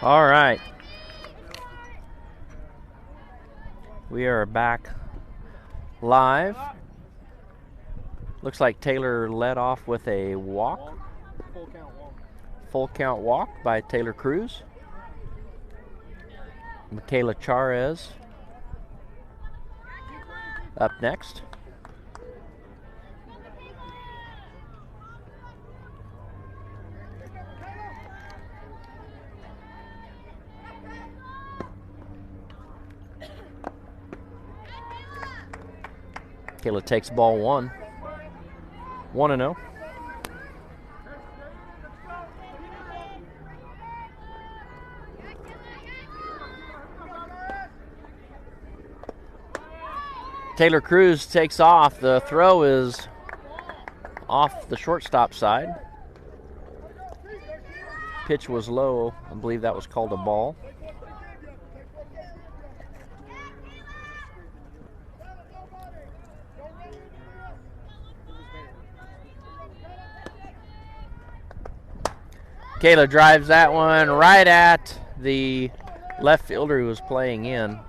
All right. We are back live. Looks like Taylor led off with a walk. Full count walk by Taylor Cruz. Michaela Charez up next. Kayla takes ball 1. 1-0. Taylor Cruz takes off. The throw is off the shortstop side. Pitch was low. I believe that was called a ball. Kayla drives that one right at the left fielder who was playing in.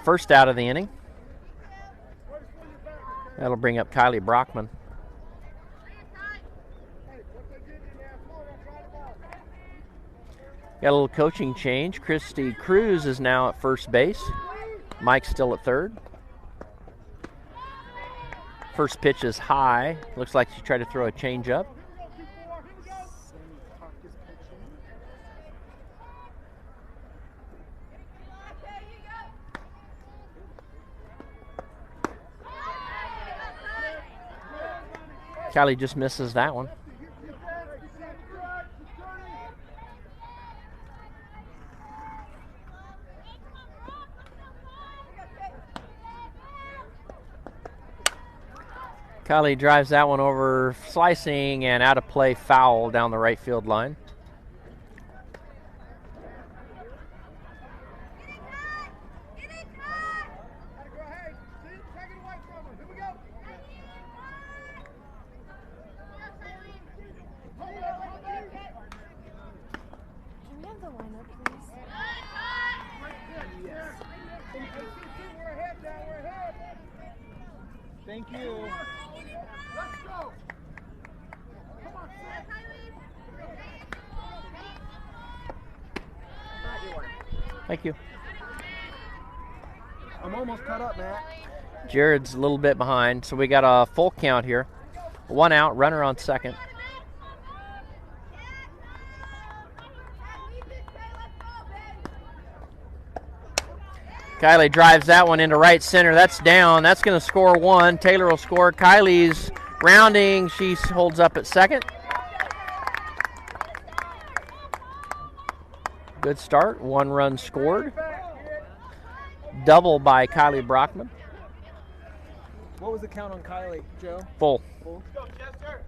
First out of the inning. That'll bring up Kylie Brockman. Got a little coaching change. Christy Cruz is now at first base. Mike's still at third. First pitch is high. Looks like she tried to throw a changeup. Kylie just misses that one. Kylie drives that one over, slicing and out of play, foul down the right field line. Thank you. Let's go. Come on, Thank you. I'm almost caught up, Matt. Jared's a little bit behind, so we got a full count here. 1 out, runner on second. Kylie drives that one into right center. That's down. That's going to score 1. Taylor will score. Kylie's rounding. She holds up at second. Good start. 1 run scored. Double by Kylie Brockman. What was the count on Kylie, Joe? Full. Full. Let's go, Chester.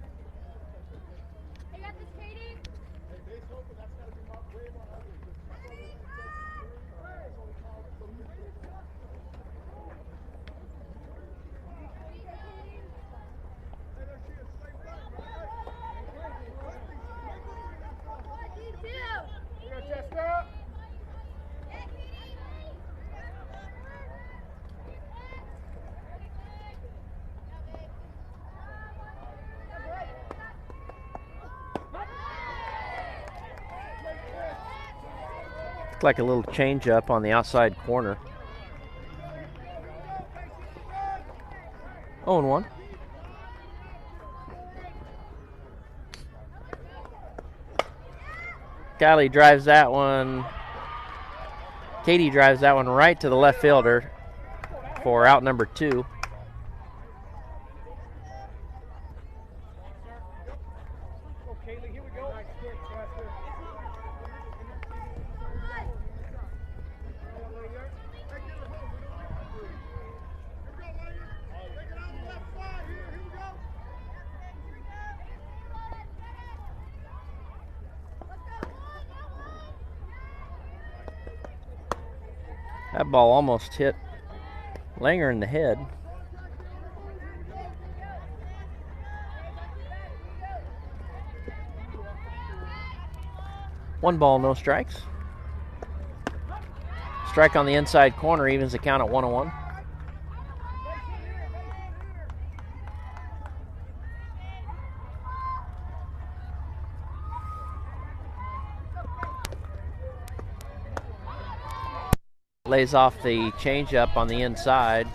Like a little change up on the outside corner. 0-1. Kylie drives that one. Katie drives that one right to the left fielder for out number 2. That ball almost hit Langer in the head. 1 ball, no strikes. Strike on the inside corner evens the count at 1-1. Lays off the changeup on the inside.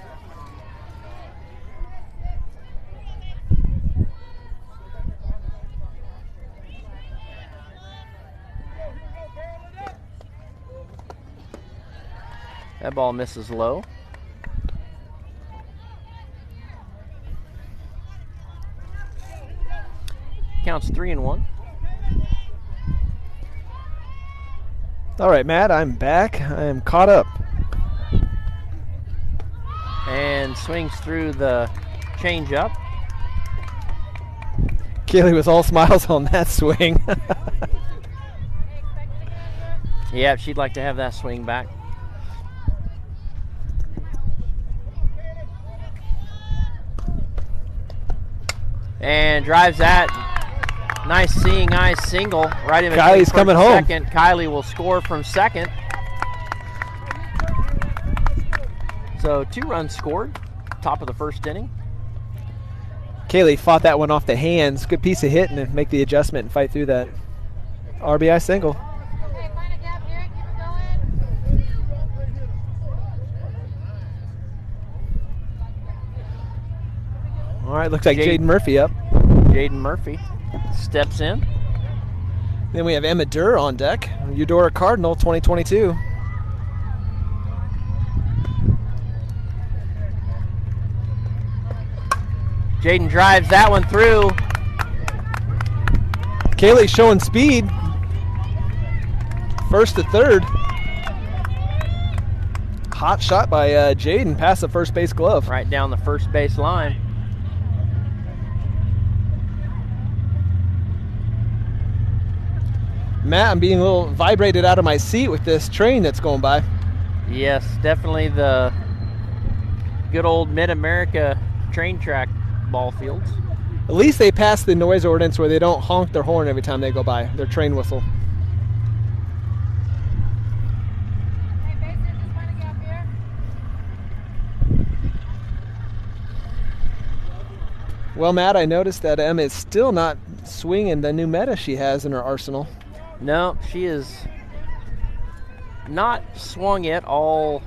That ball misses low. Counts 3-1. All right, Matt, I'm back. I am caught up. And swings through the changeup. Kaylee was all smiles on that swing. Yeah, she'd like to have that swing back. And drives that. Nice seeing eye single right in between. Kylie's coming home. Second. Kylie will score from second. So 2 runs scored, top of the first inning. Kaylee fought that one off the hands. Good piece of hit and make the adjustment and fight through that. RBI single. Okay, find a gap here, keep it going. All right, looks like Jaden Murphy up. Jaden Murphy steps in. Then we have Emma Durr on deck. Eudora Cardinal 2022. Jaden drives that one through. Kaylee showing speed. First to third. Hot shot by Jaden past the first base glove. Right down the first base line. Matt, I'm being a little vibrated out of my seat with this train that's going by. Yes, definitely the good old Mid-America train track ball fields. At least they passed the noise ordinance where they don't honk their horn every time they go by, their train whistle. Hey, bases, just find a gap here. Well, Matt, I noticed that Emma is still not swinging the new meta she has in her arsenal. No, she is not swung it all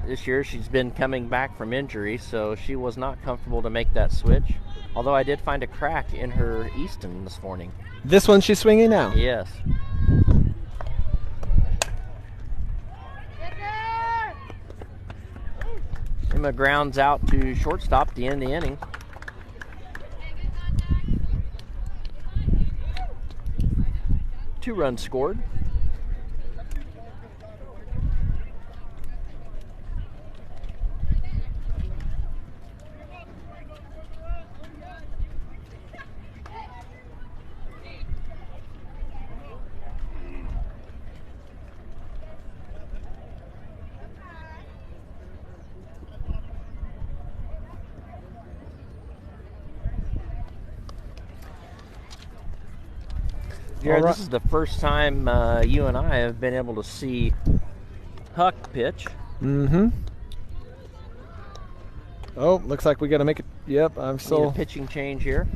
this year. She's been coming back from injury, so she was not comfortable to make that switch. Although I did find a crack in her Easton this morning. This one she's swinging now? Yes. Get there! Emma grounds out to shortstop at the end of the inning. Two runs scored. Jared, this is the first time you and I have been able to see Huck pitch. Mm-hmm. Oh, looks like we got to make it. Yep, I'm Need still. a pitching change here.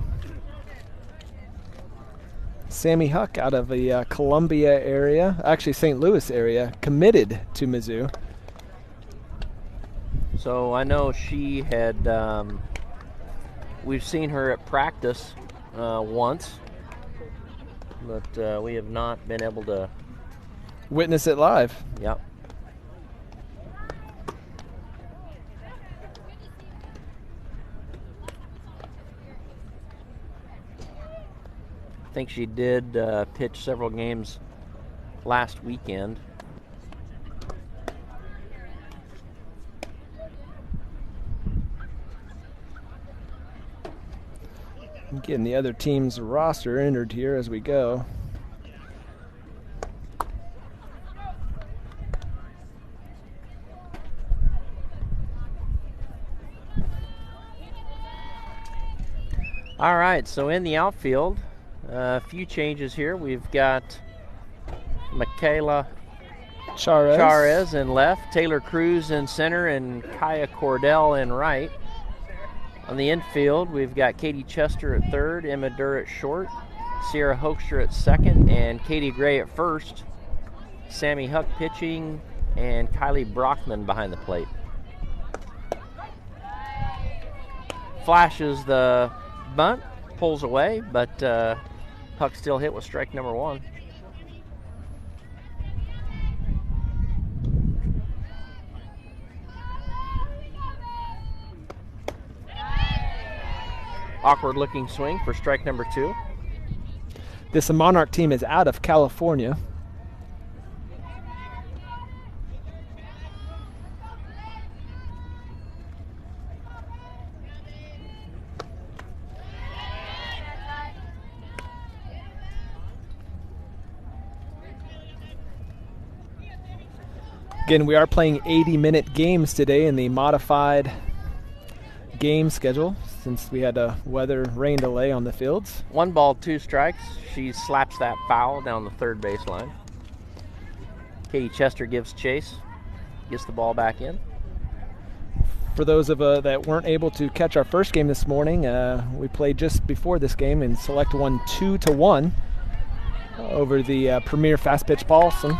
Sammy Huck out of the Columbia area, actually St. Louis area, committed to Mizzou. So I know she had, we've seen her at practice once, but we have not been able to Witness it live. Yep. I think she did pitch several games last weekend. I'm getting the other team's roster entered here as we go. All right, so in the outfield, A few changes here. We've got Michaela Charez. in left, Taylor Cruz in center, and Kaya Cordell in right. On the infield, we've got Katie Chester at third, Emma Durr at short, Sierra Hoekstra at second, and Katie Gray at first. Sammy Huck pitching, and Kylie Brockman behind the plate. Flashes the bunt, pulls away, but Huck still hit with strike number one. Awkward looking swing for strike number two. This Monarch team is out of California. Again, we are playing 80-minute games today in the modified game schedule since we had a weather rain delay on the fields. 1 ball, 2 strikes. She slaps that foul down the third base line. Katie Chester gives chase, gets the ball back in. For those of that weren't able to catch our first game this morning, we played just before this game and Select won 2-1 over the premier fast pitch Paulson.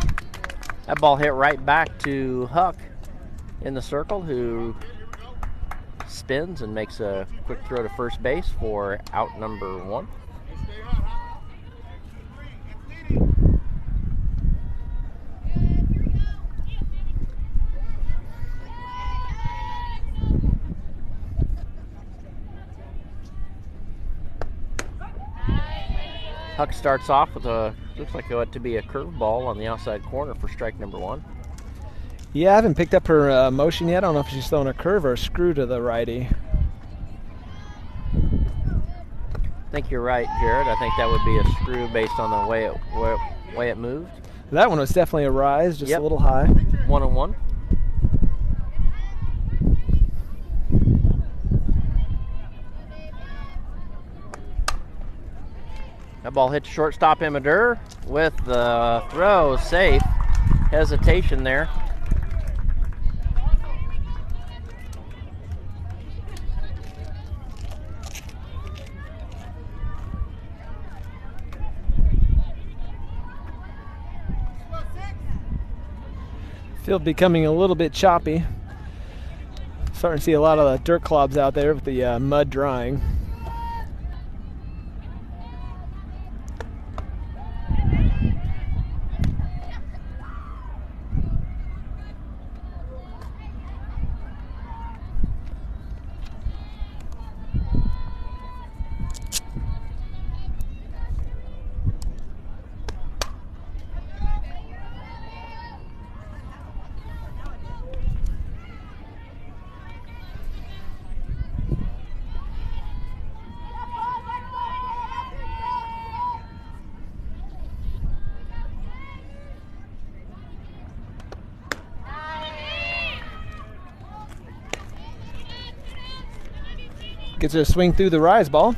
That ball hit right back to Huck in the circle, who spins and makes a quick throw to first base for out number one. Huck starts off with a, looks like it ought to be a curveball on the outside corner for strike number one. Yeah, I haven't picked up her motion yet. I don't know if she's throwing a curve or a screw to the righty. I think you're right, Jared. I think that would be a screw based on the way it moved. That one was definitely a rise, just Yep. a little high. 1-1. That ball hit shortstop Emma Durr with the throw safe. Hesitation there. Field becoming a little bit choppy. Starting to see a lot of the dirt clobs out there with the mud drying. Gets her to swing through the rise ball.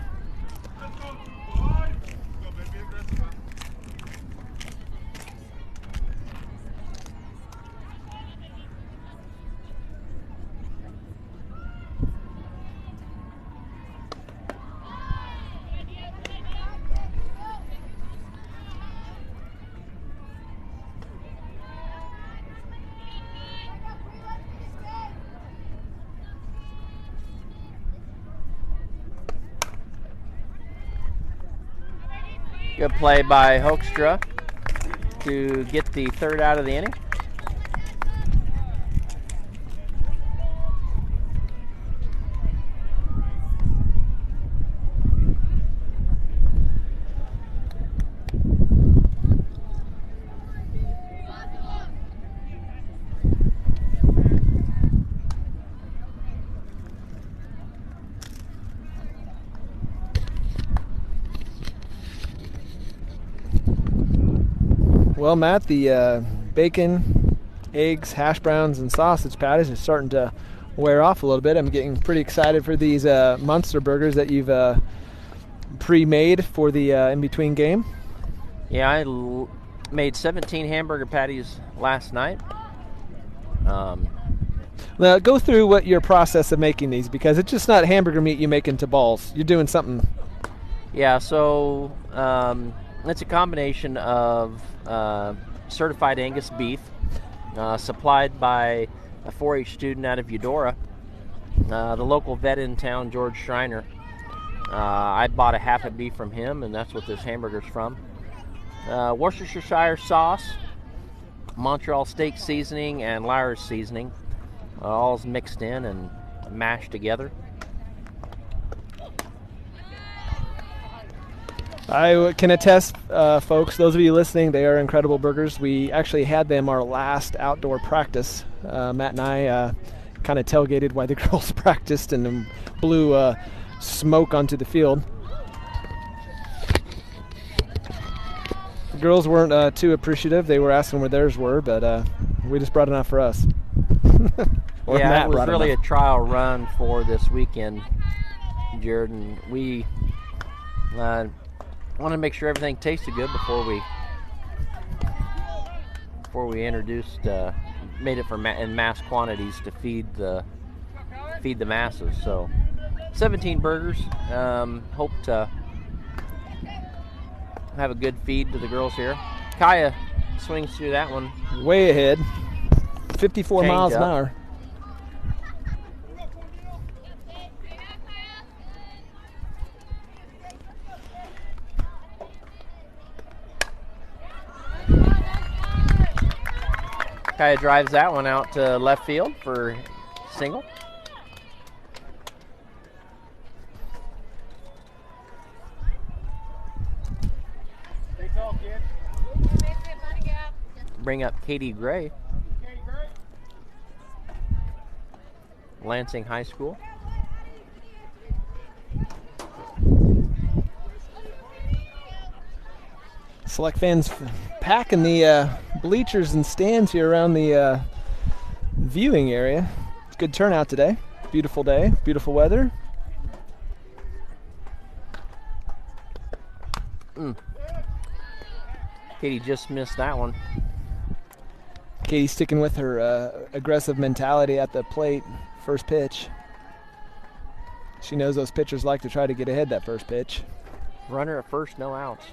Good play by Hoekstra to get the third out of the inning. Well, Matt, the bacon, eggs, hash browns, and sausage patties are starting to wear off a little bit. I'm getting pretty excited for these Munster burgers that you've pre-made for the in-between game. Yeah, I made 17 hamburger patties last night. Now, go through what your process of making these, because it's just not hamburger meat you make into balls. You're doing something. Yeah, so it's a combination of certified Angus beef supplied by a 4-H student out of Eudora, the local vet in town, George Schreiner. I bought a half a beef from him, and that's what this hamburger's from. Worcestershire sauce, Montreal steak seasoning, and Lyra's seasoning. All's mixed in and mashed together. I can attest, folks, those of you listening, they are incredible burgers. We actually had them our last outdoor practice. Matt and I kind of tailgated while the girls practiced and then blew smoke onto the field. The girls weren't too appreciative. They were asking where theirs were, but we just brought enough for us. Yeah, Matt it was really enough. a trial run for this weekend, Jared, and we wanted to make sure everything tasted good before we introduced, made it in mass quantities to feed the masses. So 17 burgers. Hope to have a good feed to the girls here. Kaya swings through that one. Way ahead. 54 Change miles an up. hour. Kaya drives that one out to left field for single. Bring up Katie Gray, Lansing High School. Select fans packing the bleachers and stands here around the viewing area. It's a good turnout today. Beautiful day, beautiful weather. Katie just missed that one. Katie sticking with her aggressive mentality at the plate, first pitch. She knows those pitchers like to try to get ahead that first pitch. Runner at first, no outs.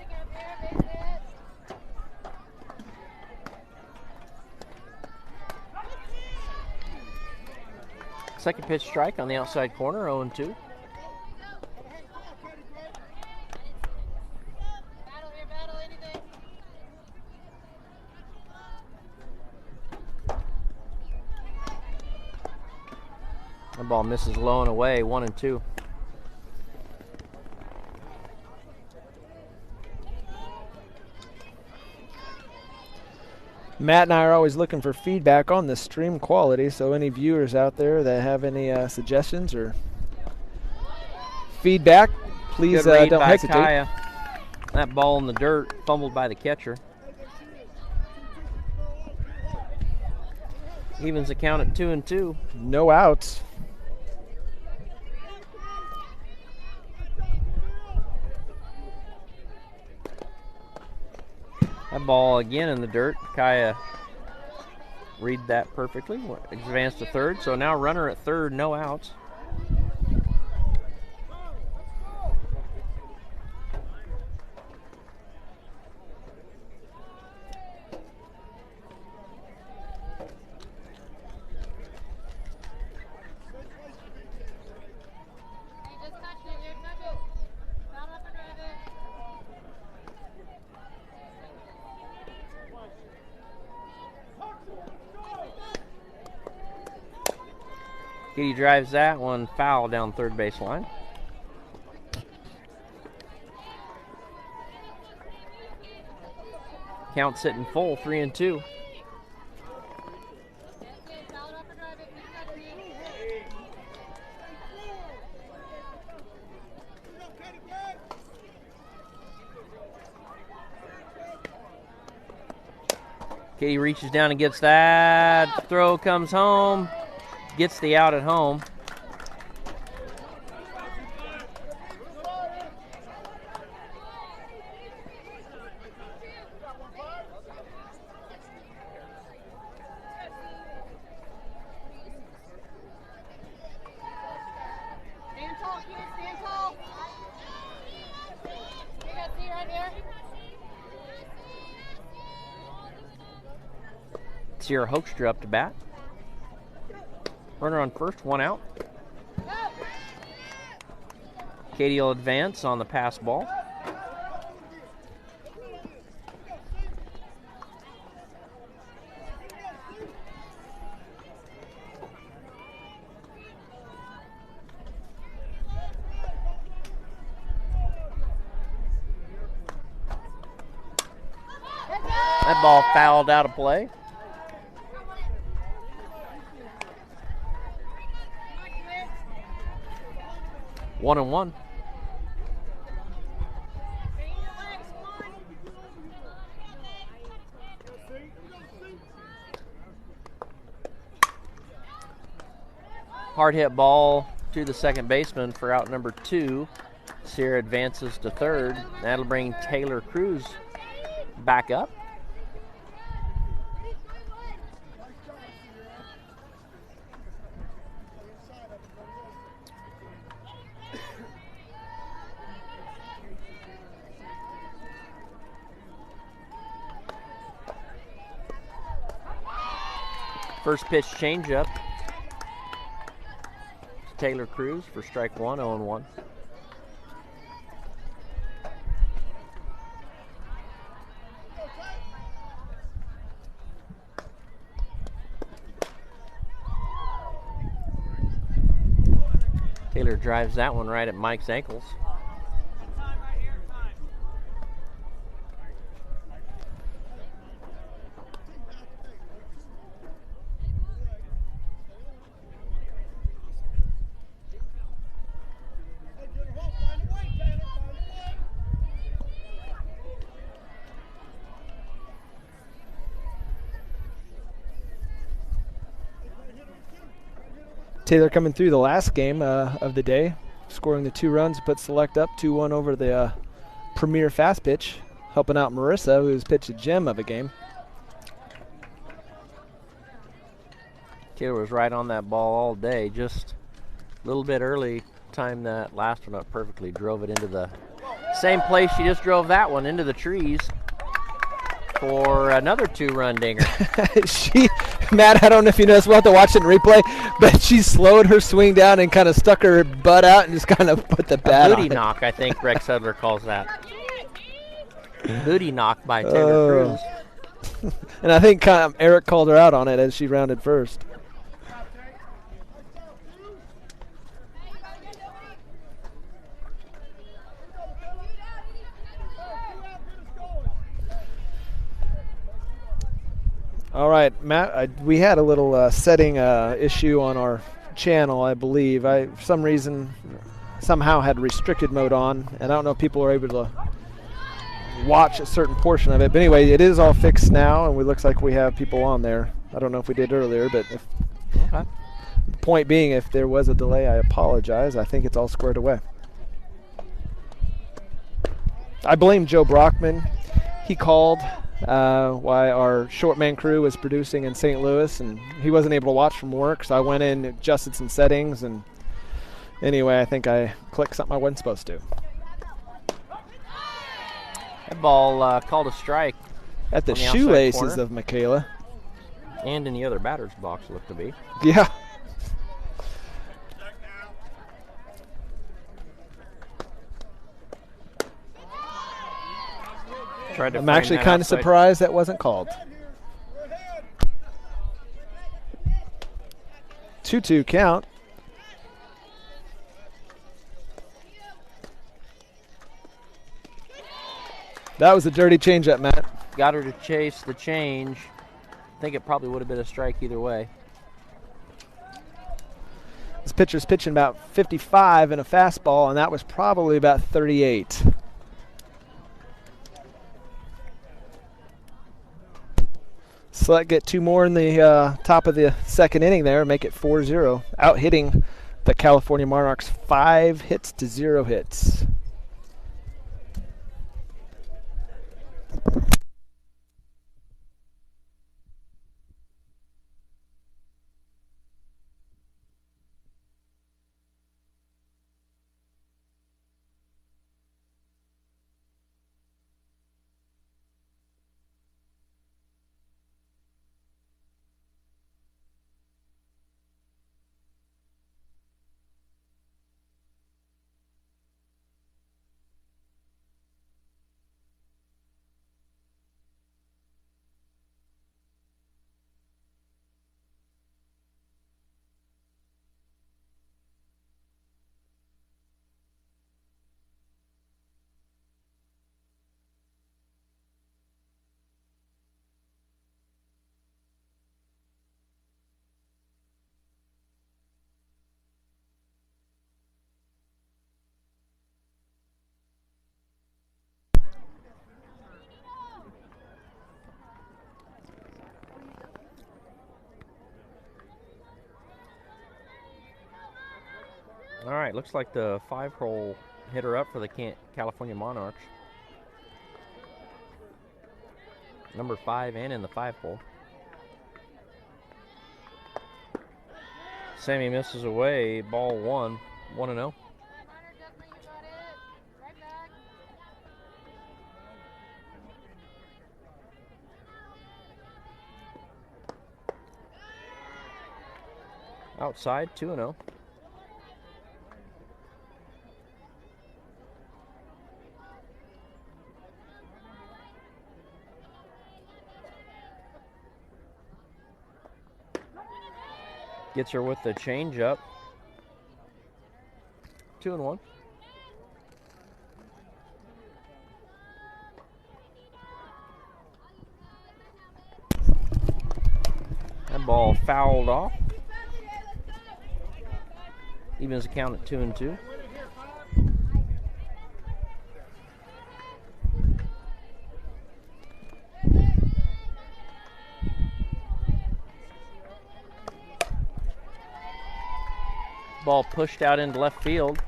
Second pitch strike on the outside corner, 0-2. The ball misses low and away, 1-2. Matt and I are always looking for feedback on the stream quality, so any viewers out there that have any suggestions or feedback, please Good read don't by hesitate. Kaya. That ball in the dirt, fumbled by the catcher. Evens the count at 2-2. No outs. That ball again in the dirt. Kaya read that perfectly. Advanced to third. So now runner at third, no outs. Katie drives that one foul down third base line. Count sitting full, 3-2. Katie reaches down and gets that. Throw comes home. Gets the out at home. Sierra Hoekstra up to bat. Runner on first, 1 out. Katie will advance on the pass ball. That ball fouled out of play. One and one. Hard hit ball to the second baseman for out number 2. Sierra advances to third. That'll bring Taylor Cruz back up. First pitch changeup to Taylor Cruz for strike 1, 0-1. Taylor drives that one right at Mike's ankles. Taylor coming through the last game of the day, scoring the 2 runs, put Select up 2-1 over the Premier fast pitch, helping out Marissa, who's pitched a gem of a game. Taylor was right on that ball all day, just a little bit early, timed that last one up perfectly, drove it into the same place she just drove that one, into the trees for another 2-run dinger. Matt, I don't know if you noticed, we'll have to watch it in replay, but she slowed her swing down and kind of stuck her butt out and just kind of put the bat on Booty it. knock, I think Rex Hudler calls that. Booty knock by Taylor Cruz. And I think Eric called her out on it as she rounded first. All right, Matt, we had a little setting issue on our channel, I believe. I, for some reason, somehow had restricted mode on, and I don't know if people are able to watch a certain portion of it. But anyway, it is all fixed now, and it looks like we have people on there. I don't know if we did earlier, but the point being, if there was a delay, I apologize. I think it's all squared away. I blame Joe Brockman. He called why our short man crew was producing in St. Louis, and he wasn't able to watch from work, so I went in, adjusted some settings, and anyway, I think I clicked something I wasn't supposed to. That ball called a strike. At the shoelaces of Michaela. And in the other batter's box, looked to be. Yeah. I'm actually kind of surprised that wasn't called. 2-2 count. That was a dirty changeup, Matt. Got her to chase the change. I think it probably would have been a strike either way. This pitcher's pitching about 55 in a fastball, and that was probably about 38. Select get 2 more in the top of the second inning there, make it 4-0. Out hitting the California Monarchs 5 hits to 0 hits. All right, looks like the 5-hole hitter up for the California Monarchs. Number 5 and in the 5-hole. Sammy misses away, ball 1, 1-0. Outside, 2-0. Gets her with the change-up. 2-1. That ball fouled off. Evens the count at 2-2. Ball pushed out into left field.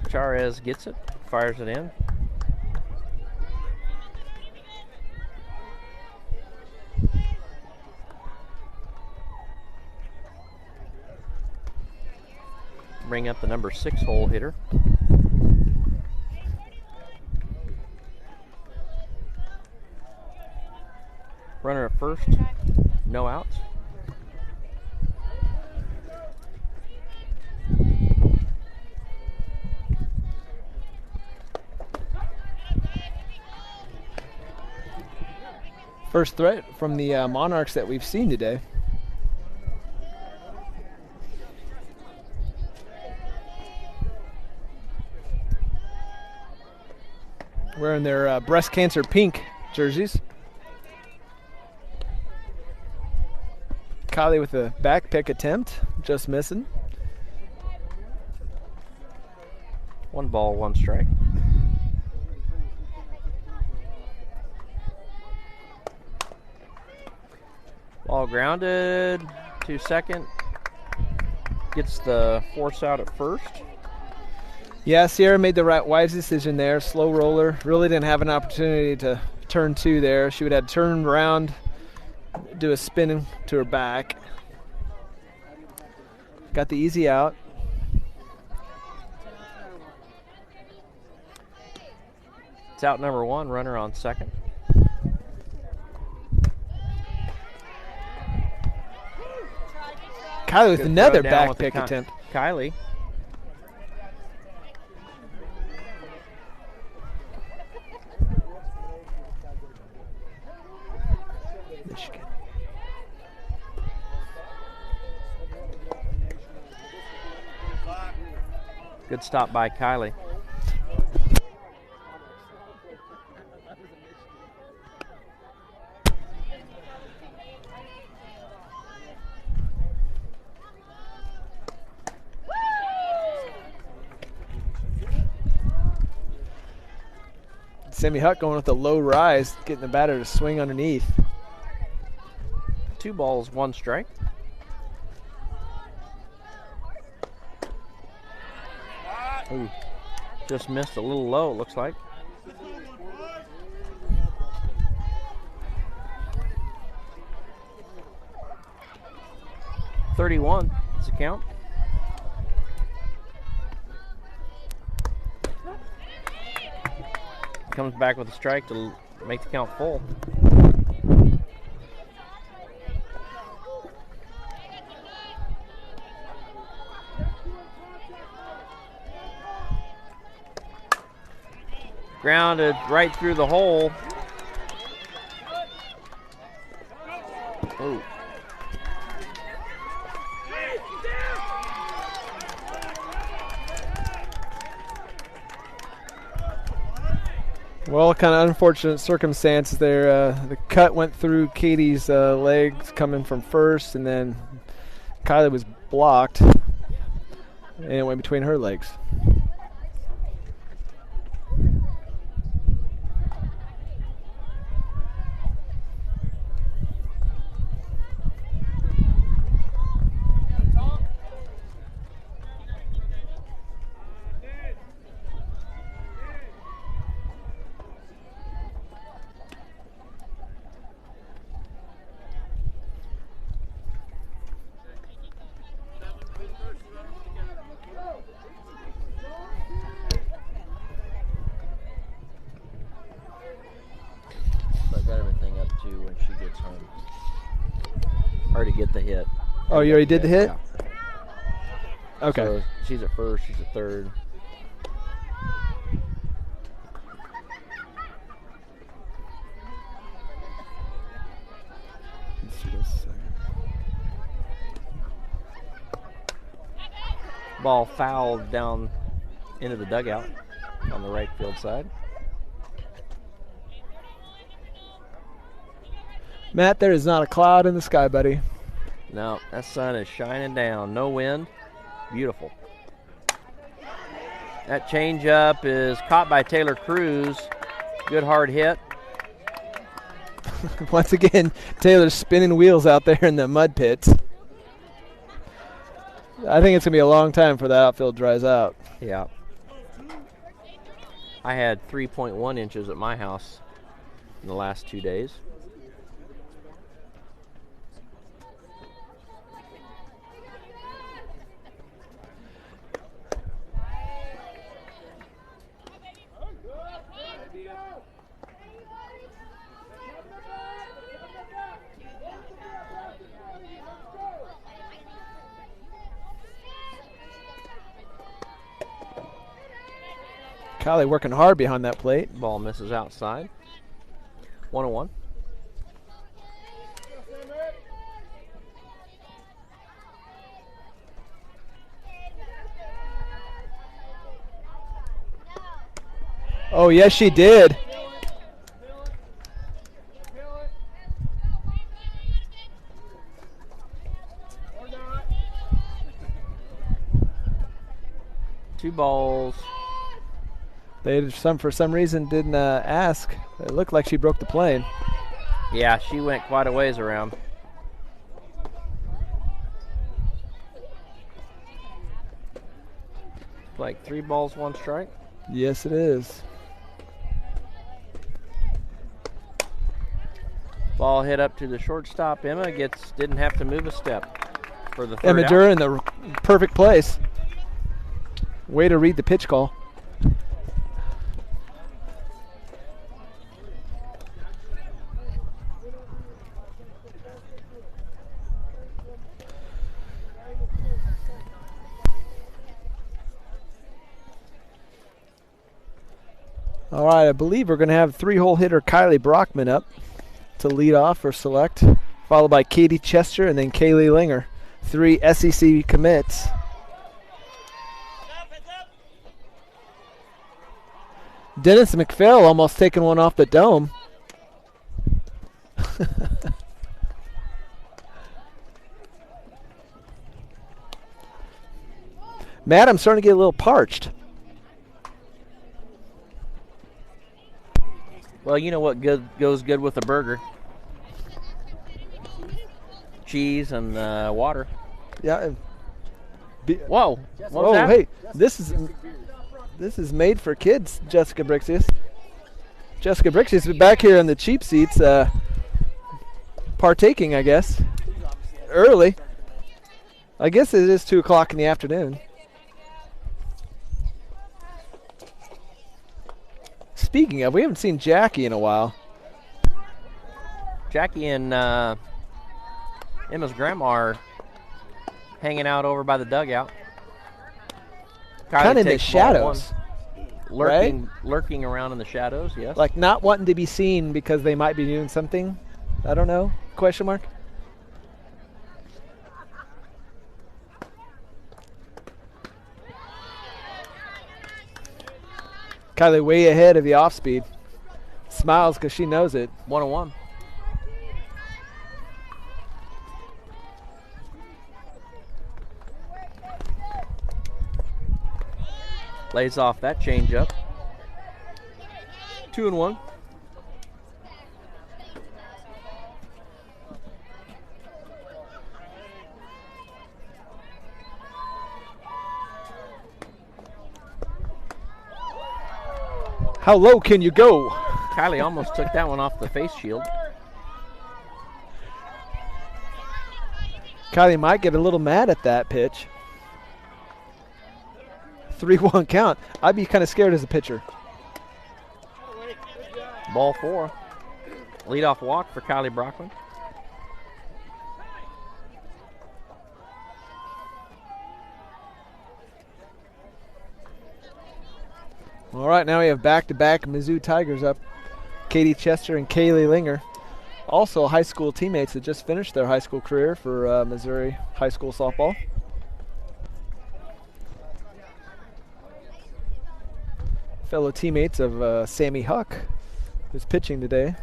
Charez gets it, fires it in. Bring up the number 6-hole hitter. Runner at first, no outs. First threat from the Monarchs that we've seen today. Wearing their breast cancer pink jerseys. Kylie with a back pick attempt, just missing. 1 ball, 1 strike. Ball grounded to second. Gets the force out at first. Yeah, Sierra made the wise decision there. Slow roller. Really didn't have an opportunity to turn 2 there. She would have turned around, do a spin to her back. Got the easy out. It's out number 1, runner on second. Kylie with Good another throw down back with the pick attempt. Kylie. Michigan. Good stop by Kylie. Sammy Huck going with a low rise, getting the batter to swing underneath. 2 balls, 1 strike. Ooh, just missed a little low, it looks like. .31 is the count. Comes back with a strike to make the count full. Grounded right through the hole. Ooh. Well, kind of unfortunate circumstance there. The cut went through Katie's legs coming from first, and then Kylie was blocked, and it went between her legs. So I've got everything up to when she gets home. Already get the hit. Oh, you already did the hit? Yeah. Okay. So she's at first, she's at third. Ball fouled down into the dugout on the right field side. Matt, there is not a cloud in the sky, buddy. No, that sun is shining down. No wind. Beautiful. That changeup is caught by Taylor Cruz. Good hard hit. Once again, Taylor's spinning wheels out there in the mud pits. I think it's going to be a long time before that outfield dries out. Yeah. I had 3.1 inches at my house in the last 2 days. Kylie working hard behind that plate. Ball misses outside. 1-1. Oh, yes, she did. Two balls. They for some reason didn't ask. It looked like she broke the plane. Yeah, she went quite a ways around. Like 3 balls, 1 strike. Yes, it is. Ball hit up to the shortstop. Emma didn't have to move a step for the third Emma out. Durr in the perfect place. Way to read the pitch call. All right, I believe we're going to have 3-hole hitter Kylie Brockman up to lead off or select, followed by Katie Chester and then Kaylee Linger. 3 SEC commits. Dennis McPhail almost taking one off the dome. Matt, I'm starting to get a little parched. Well, you know what goes good with a burger? Cheese and water. Yeah. Whoa! What was Oh, that? hey, this is made for kids, Jessica Brixius. Jessica Brixius is back here in the cheap seats, partaking, I guess. Early. I guess it is 2 o'clock in the afternoon. Speaking of, we haven't seen Jackie in a while. Jackie and Emma's grandma are hanging out over by the dugout. Kind of in the takes ball shadows. one. Lurking around in the shadows, yes. Like not wanting to be seen because they might be doing something. I don't know. Question mark? Kylie way ahead of the off speed. Smiles because she knows it. 1-1. Lays off that changeup. 2-1. How low can you go? Kylie almost took that one off the face shield. Kylie might get a little mad at that pitch. 3-1 count. I'd be kind of scared as a pitcher. Ball 4. Leadoff walk for Kylie Brockman. All right, now we have back-to-back Mizzou Tigers up. Katie Chester and Kaylee Linger, also high school teammates that just finished their high school career for Missouri high school softball. Fellow teammates of Sammy Huck, who's pitching today.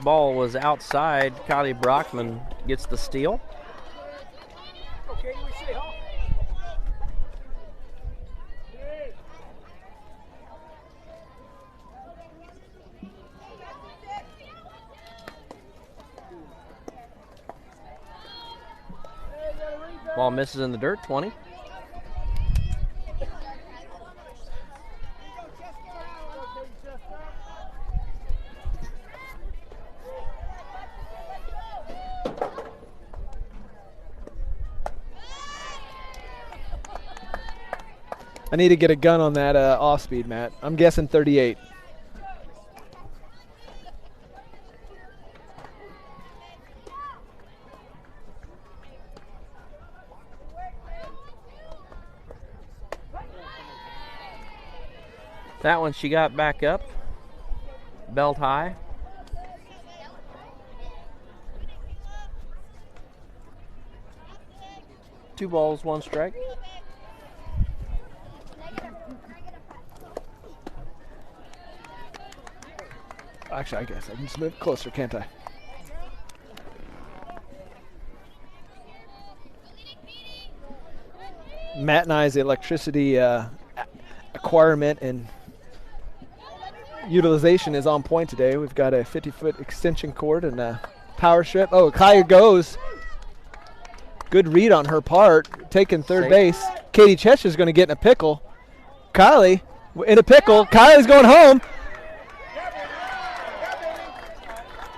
Ball was outside. Kylie Brockman gets the steal. Ball misses in the dirt, 20. I need to get a gun on that off speed, Matt. I'm guessing 38. That one she got back up, belt high. Two balls, one strike. Actually, I guess I can just move closer, can't I? Matt and I's electricity acquirement and utilization is on point today. We've got a 50-foot extension cord and a power strip. Oh, Kaya goes. Good read on her part, taking third base. Katie Chester's going to get in a pickle. Kylie in a pickle. Kylie's going home.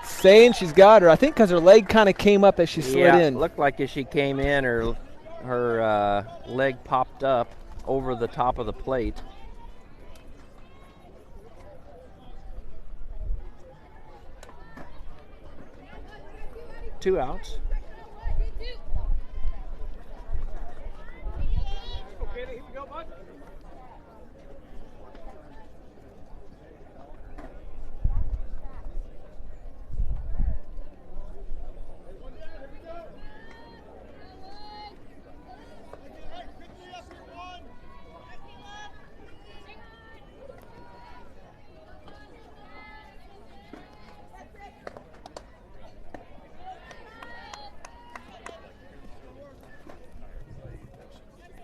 Saying she's got her. I think because her leg kind of came up as she slid in. Looked like as she came in, her leg popped up over the top of the plate. Two outs.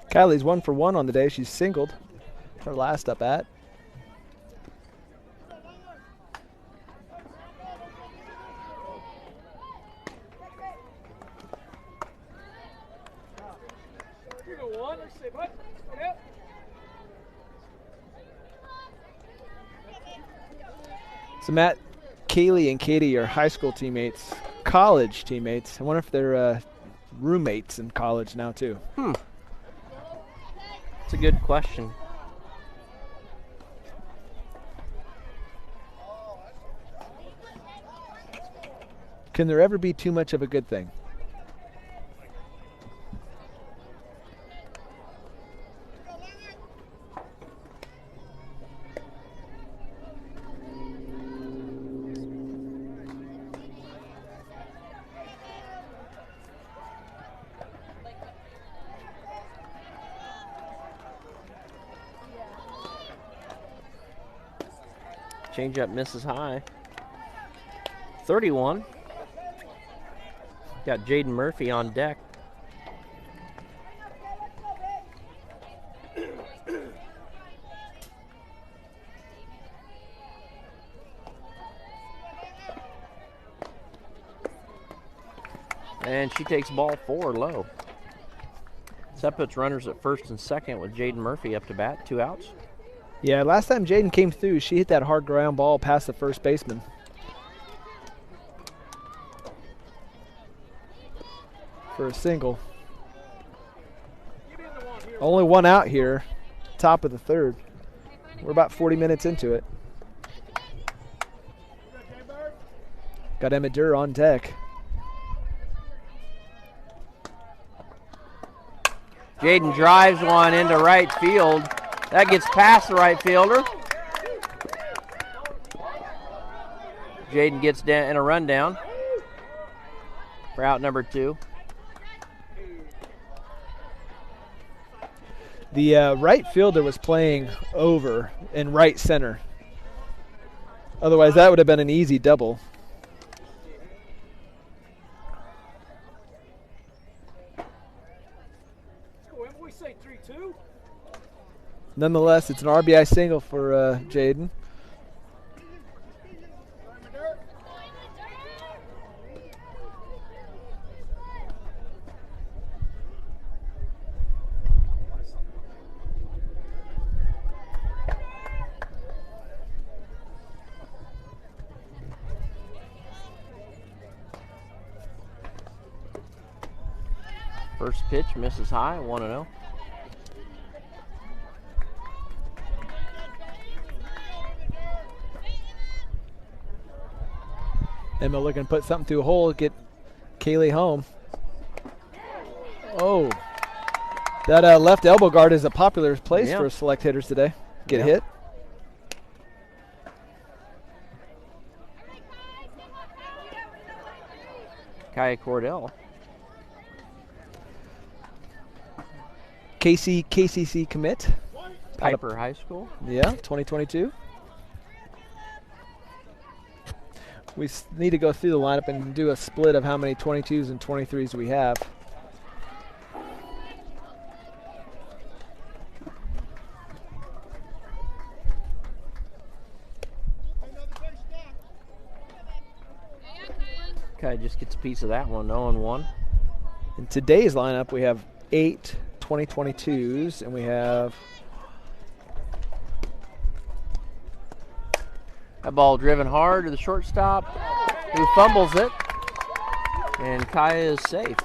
Kylie's 1 for 1 on the day. She's singled her last up at. So Matt, Kaylee and Katie are high school teammates, college teammates. I wonder if they're roommates in college now too. That's a good question. Can there ever be too much of a good thing? Changeup misses high. 31. Got Jaden Murphy on deck. And she takes ball 4 low. So that puts runners at first and second with Jaden Murphy up to bat, 2 outs. Yeah, last time Jaden came through, she hit that hard ground ball past the first baseman. For a single. Only 1 out here, top of the 3rd. We're about 40 minutes into it. Got Emma Durr on deck. Jaden drives one into right field. That gets past the right fielder. Jaden gets down in a rundown for out number 2. The right fielder was playing over in right center. Otherwise, that would have been an easy double. Nonetheless, it's an RBI single for Jaden. First pitch misses high, 1-0. Emma looking to put something through a hole, get Kaylee home. Oh, that left elbow guard is a popular place for select hitters today. Get hit. Kaya Cordell. KCC commit. Piper High School. Yeah, 2022. We need to go through the lineup and do a split of how many 22s and 23s we have. Okay, just gets a piece of that one, 0-1. In today's lineup, we have 8 2022s, and we have that ball driven hard to the shortstop, who fumbles it, and Kaya is safe.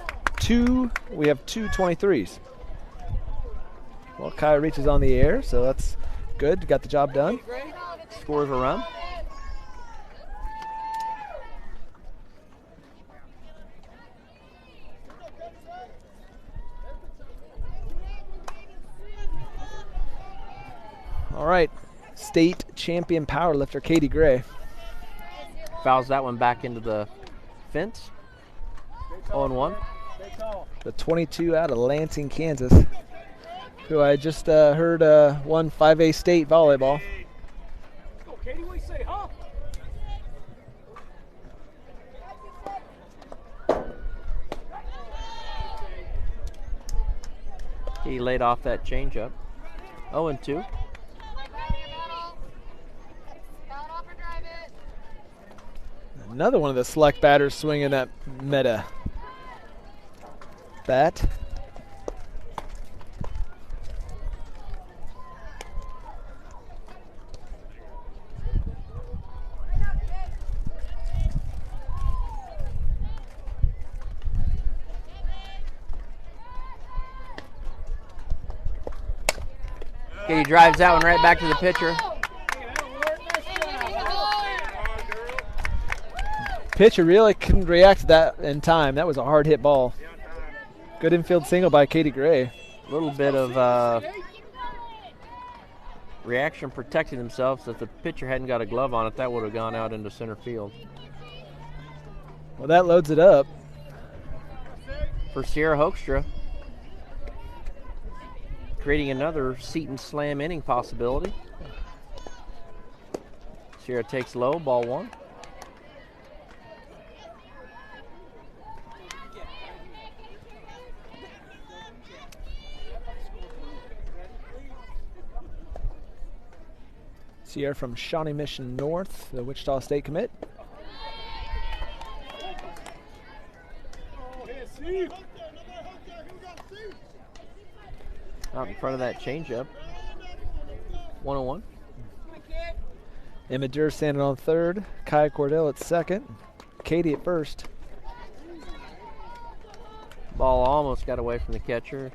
We have 2 23s. Well, Kaya reaches on the air, so that's good. Got the job done. Scores a run. All right, state champion powerlifter Katie Gray. Fouls that one back into the fence. 0-1. The 22 out of Lansing, Kansas, who I just heard won 5A state volleyball. Katie, what do you say, huh? He laid off that changeup. 0-2. Another one of the select batters swinging that meta bat. Katie drives that one right back to the pitcher. Pitcher really couldn't react to that in time. That was a hard hit ball. Good infield single by Katie Gray. A little bit of reaction protecting themselves. If the pitcher hadn't got a glove on it, that would have gone out into center field. Well, that loads it up. For Sierra Hoekstra, creating another Seton slam inning possibility. Sierra takes low, ball 1. Sierra from Shawnee Mission North, the Wichita State commit. Out in front of that changeup. 1-1. Emma Durr standing on third. Kaya Cordell at second. Katie at first. Ball almost got away from the catcher.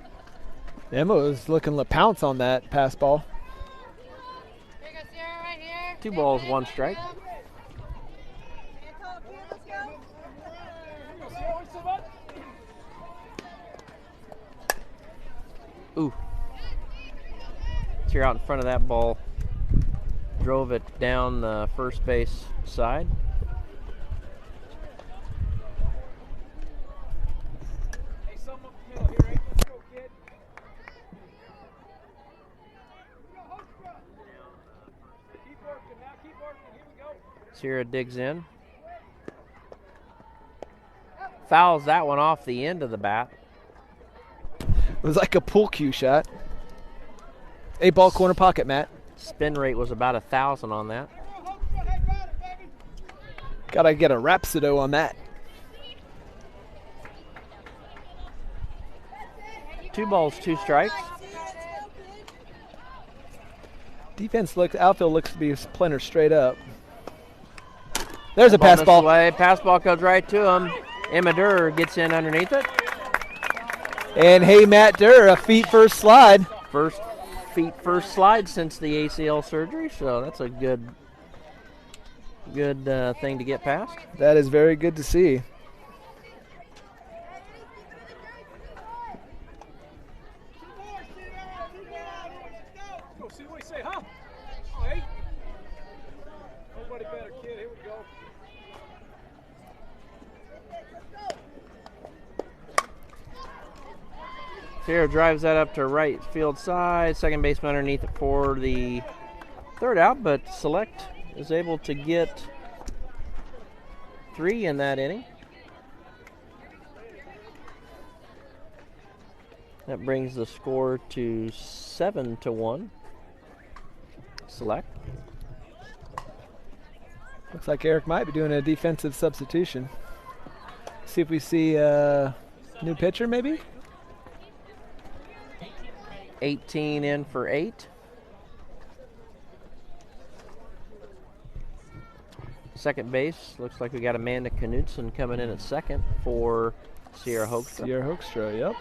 Emma was looking to pounce on that pass ball. Here goes Sarah right here. 2 balls, 1 strike. Ooh. Here out in front of that ball. Drove it down the first base side. Hey, some up the middle here, eh? Let's go, kid. Keep working now, keep working. Here we go. Sierra digs in. Fouls that one off the end of the bat. It was like a pool cue shot. 8-ball corner pocket, Matt. Spin rate was about 1,000 on that. Gotta get a Rhapsody on that. 2 balls, 2 strikes. Outfield looks to be playing straight up. There's a pass ball. Pass ball comes right to him. Emma Durr gets in underneath it. And hey, Matt Durr, a feet first slide. First slide since the ACL surgery, so that's a good thing to get past. That is very good to see. Go see what you say, huh? Oh, hey. Nobody better, kid. Here we go. Sierra drives that up to right field side. Second baseman underneath it for the third out, but Select is able to get 3 in that inning. That brings the score to 7-1. Select. Looks like Eric might be doing a defensive substitution. See if we see new pitcher maybe? 18 in for 8. Second base, looks like we got Amanda Knudsen coming in at second for Sierra Hoekstra. Sierra Hoekstra, yep.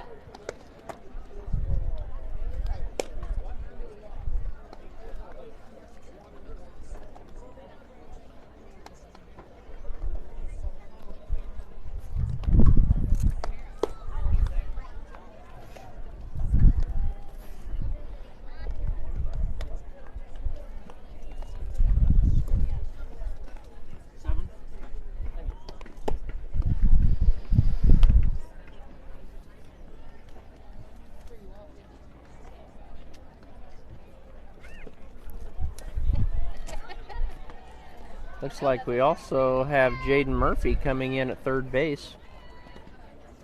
Looks like we also have Jaden Murphy coming in at third base.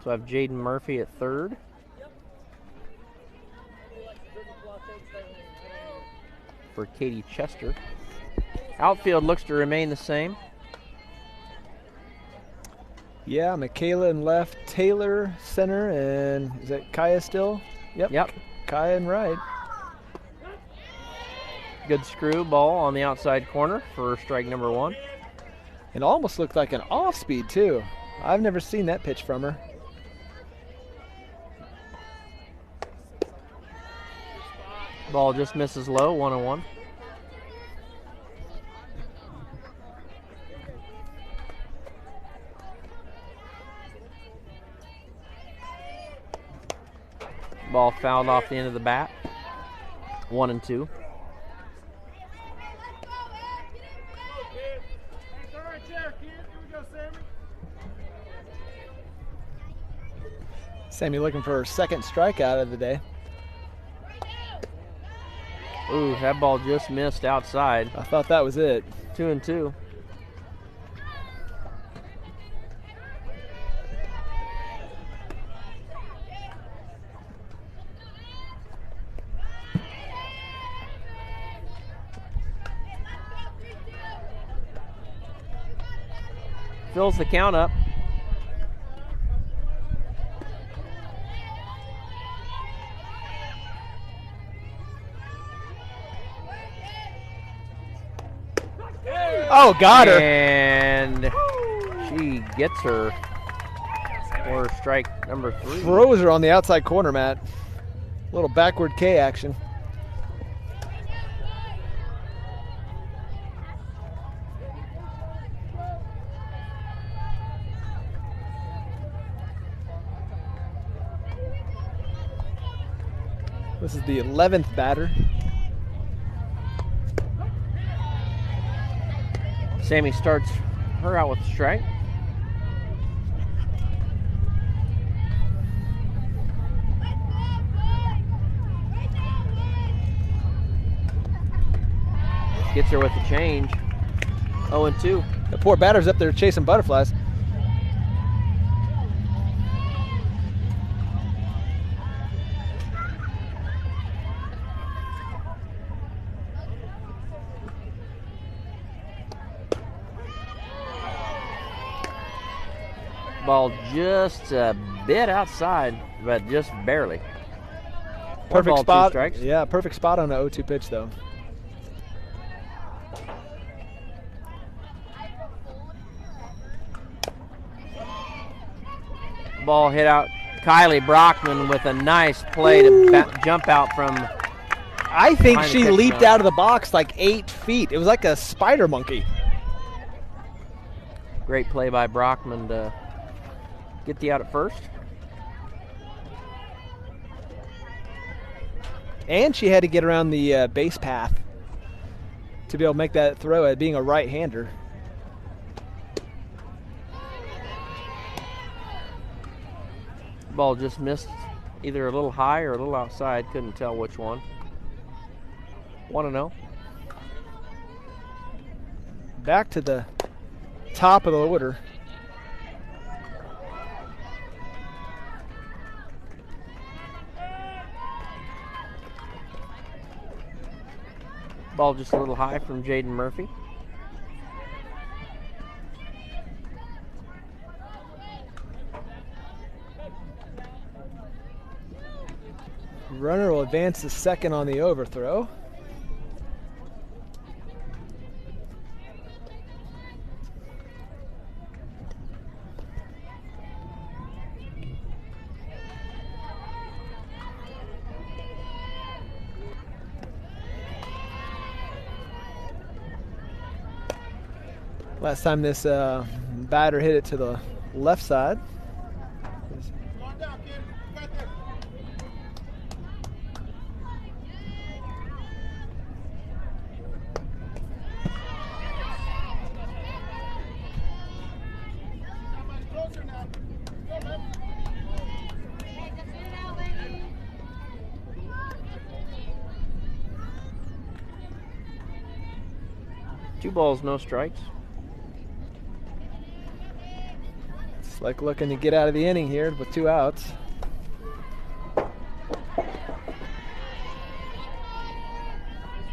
So I have Jaden Murphy at third. For Katie Chester. Outfield looks to remain the same. Yeah, Michaela in left, Taylor center, and is that Kaya still? Yep. Kaya in right. Good screw ball on the outside corner for strike number 1. It almost looked like an off speed too. I've never seen that pitch from her. Ball just misses low, 1-1. Ball fouled off the end of the bat. 1-2. Sammy looking for her second strikeout of the day. Ooh, that ball just missed outside. I thought that was it. 2-2. Fills the count up. Oh, got her. And she gets her for strike number 3. Throws her on the outside corner, Matt. Little backward K action. This is the 11th batter. Sammy starts her out with a strike. Gets her with the change. 0-2. The poor batter's up there chasing butterflies. Ball just a bit outside, but just barely. Perfect 1 ball, spot. 2 strikes. Yeah, perfect spot on the 0-2 pitch, though. Ball hit out. Kylie Brockman with a nice play to jump out from. I think behind the she catch leaped mound. out of the box like 8 feet. It was like a spider monkey. Great play by Brockman to get the out at first. And she had to get around the base path to be able to make that throw at being a right-hander. Ball just missed either a little high or a little outside. Couldn't tell which one. 1-0. Back to the top of the order. Ball just a little high from Jaden Murphy. Runner will advance to second on the overthrow. Last time this batter hit it to the left side. Come on down, kid. You got this. Somebody's closer now. Go, man. Hey, just sit out, lady. 2 balls, no strikes. It's like looking to get out of the inning here with 2 outs. Nice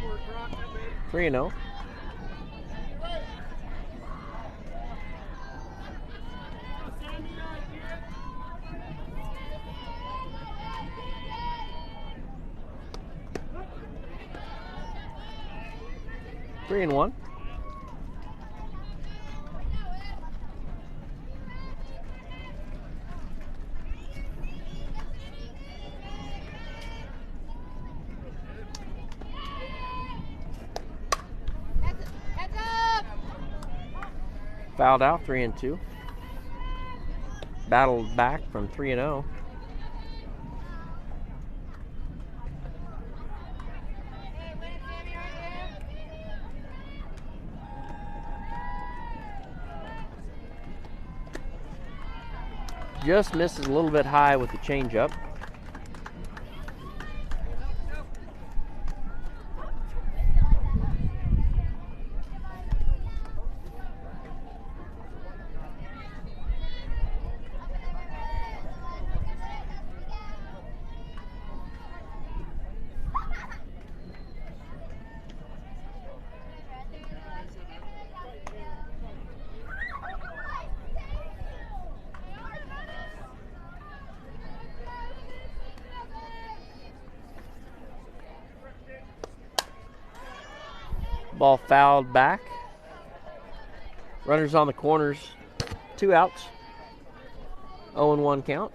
work, Brock, baby. 3-0. Sammy, nice, kid. 3-1. Heads up! Fouled out. 3-2. Battled back from 3-0. Hey, win it, Sammy, right there. Just misses a little bit high with the changeup. Ball fouled back. Runners on the corners, 2 outs. 0-1 count.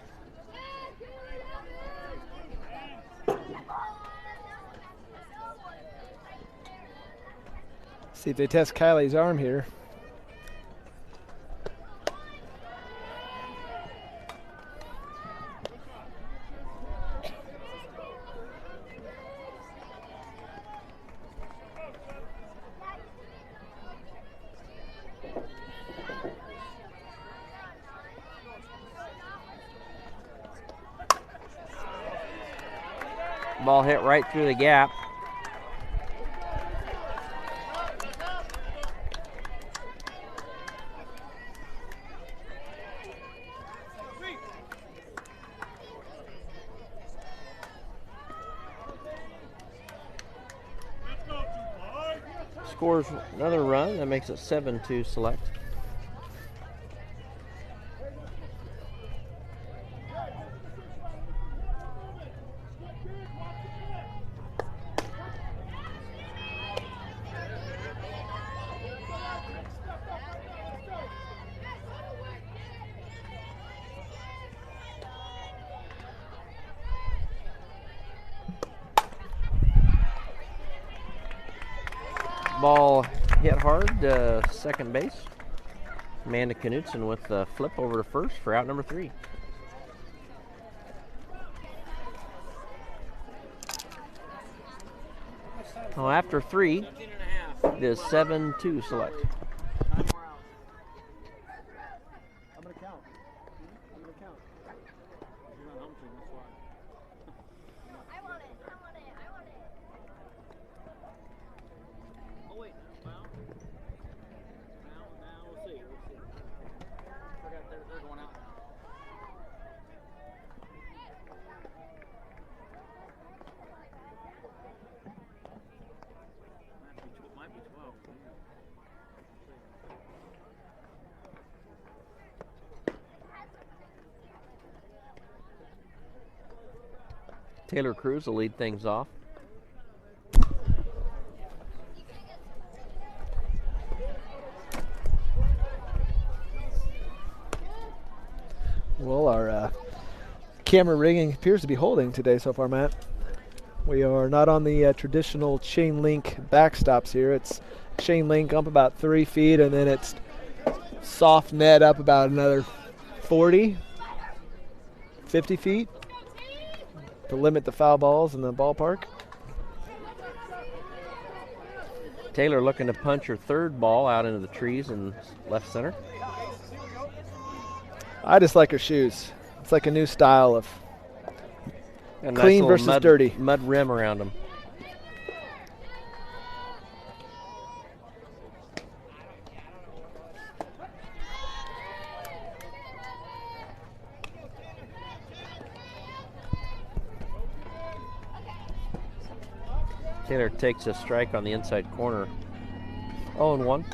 See if they test Kylie's arm here. Ball hit right through the gap. Scores another run. That makes it 7-2 Select. Ball hit hard to second base. Amanda Knutson with the flip over to first for out number 3. Well, after 3, it is 7-2 Select. Taylor Cruz will lead things off. Well, our camera rigging appears to be holding today so far, Matt. We are not on the traditional chain link backstops here. It's chain link up about 3 feet, and then it's soft net up about another 40, 50 feet to limit the foul balls in the ballpark. Taylor looking to punch her 3rd ball out into the trees in left center. I just like her shoes. It's like a new style of clean nice versus dirty. Mud rim around them. Taylor takes a strike on the inside corner. 0-1.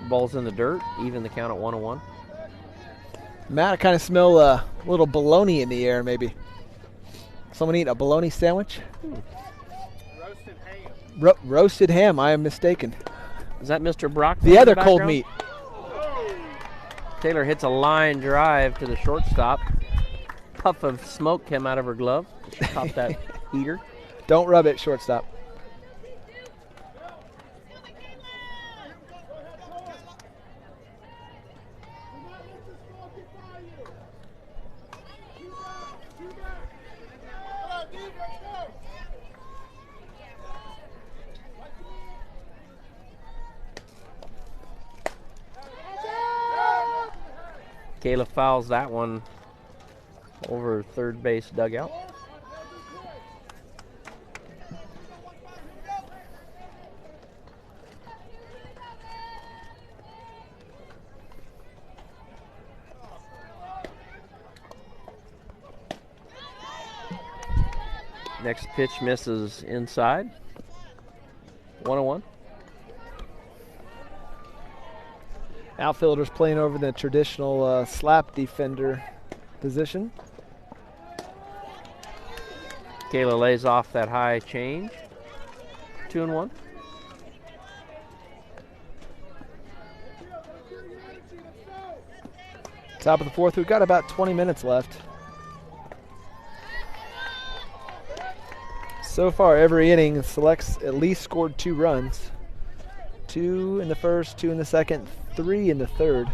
Ball's in the dirt, even the count at 1-1. Matt, I kind of smell a little bologna in the air, maybe. Someone eating a bologna sandwich? Roasted ham. Roasted ham, I am mistaken. Is that Mr. Brock? The other cold meat. Taylor hits a line drive to the shortstop. Puff of smoke came out of her glove. She popped that heater. Don't rub it, shortstop. Kayla fouls that one over third base dugout. Next pitch misses inside. 1-1. Outfielders playing over the traditional slap defender position. Kayla lays off that high change. 2-1. Top of the fourth, we've got about 20 minutes left. So far, every inning, Select's at least scored 2 runs. 2 in the first, 2 in the second, 3 in the third.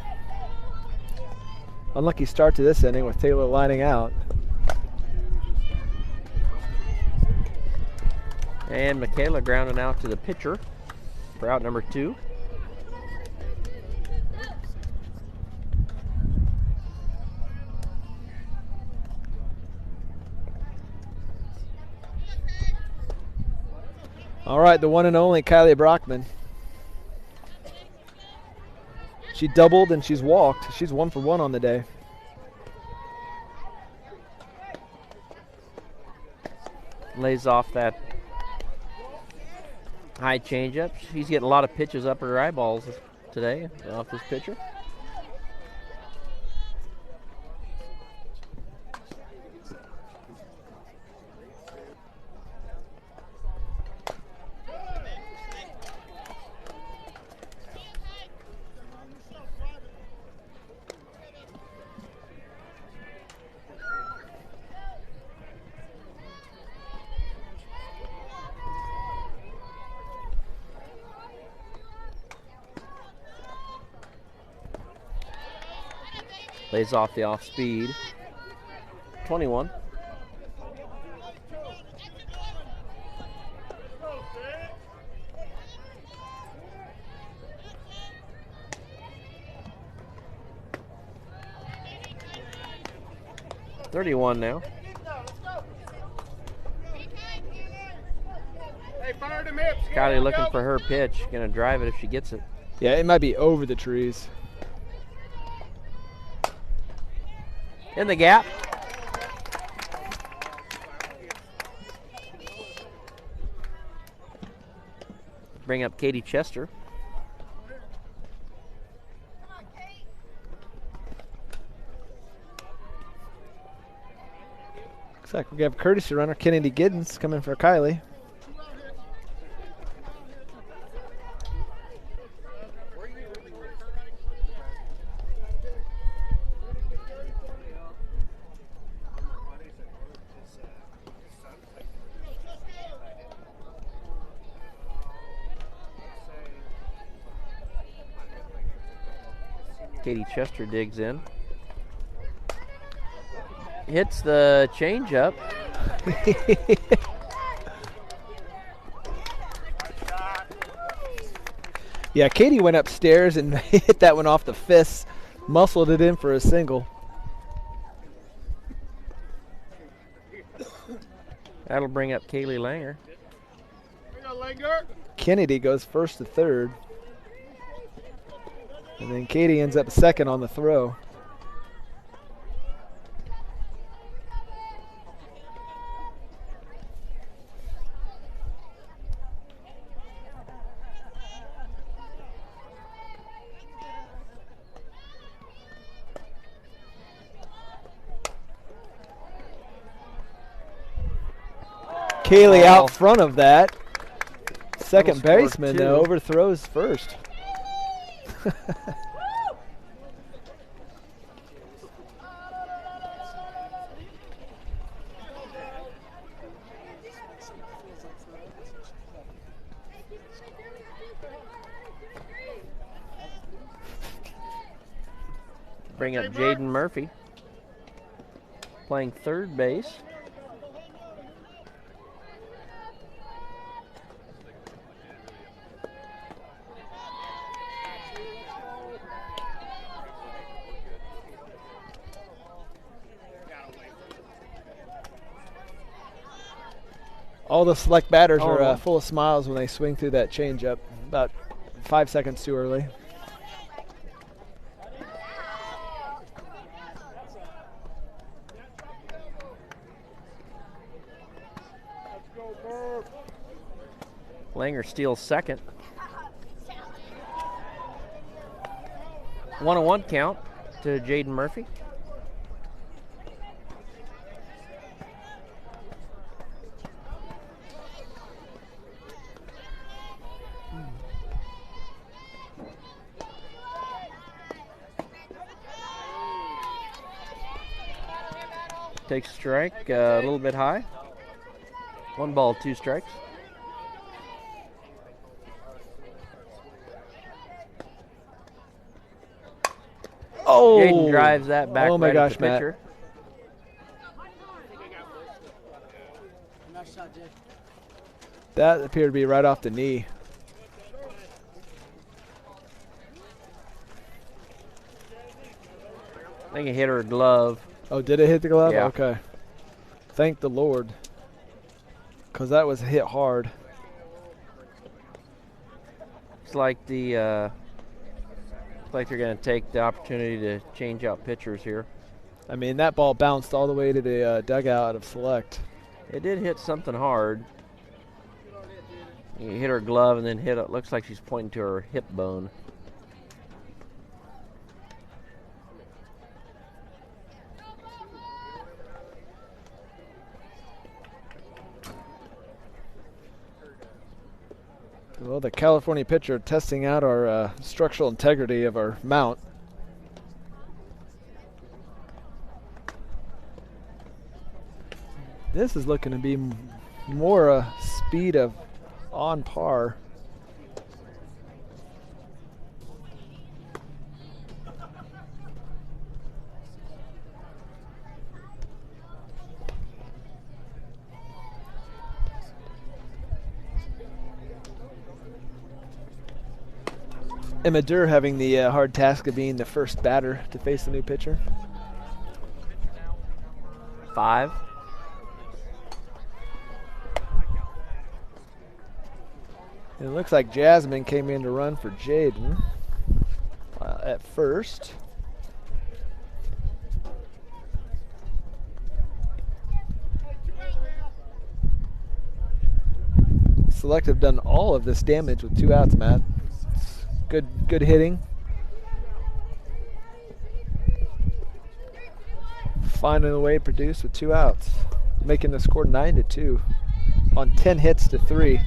Unlucky start to this inning with Taylor lining out. And Michaela grounding out to the pitcher for out number 2. All right, the one and only Kylie Brockman. She doubled and she's walked. She's 1 for 1 on the day. Lays off that high changeup. She's getting a lot of pitches up her eyeballs today off this pitcher. Lays off the off speed. 21. $31 now. Kylie looking for her pitch. Gonna drive it if she gets it. Yeah, it might be over the trees. In the gap. Bring up Katie Chester. Looks like we have courtesy runner Kennedy Giddens coming for Kylie. Katie Chester digs in. Hits the changeup. Yeah, Katie went upstairs and hit that one off the fist, muscled it in for a single. That'll bring up Kaylee Langer. Kennedy goes first to third. And then Katie ends up second on the throw. Kaylee out front of that. Second baseman, though, overthrows first. Bring up Jaden Murphy, playing third base. All the select batters are full of smiles when they swing through that changeup. About 5 seconds too early. Langer steals second. 1-1 count to Jaden Murphy. Takes a strike, a little bit high. 1 ball, 2 strikes. Oh! Jaden drives that back oh my right gosh, at the Matt. pitcher. That appeared to be right off the knee. I think it hit her glove. Oh, did it hit the glove? Yeah. Okay. Thank the Lord. Because that was hit hard. It's like the like they're going to take the opportunity to change out pitchers here. I mean, that ball bounced all the way to the dugout of Select. It did hit something hard. It hit her glove and then hit it. Looks like she's pointing to her hip bone. Well, the California pitcher testing out our structural integrity of our mount. This is looking to be more a speed of on par. Emma Durr having the hard task of being the first batter to face the new pitcher. 5. It looks like Jasmine came in to run for Jaden at first. Select have done all of this damage with 2 outs, Matt. Good hitting. Finding a way to produce with 2 outs, making the score 9-2 on 10 hits to 3.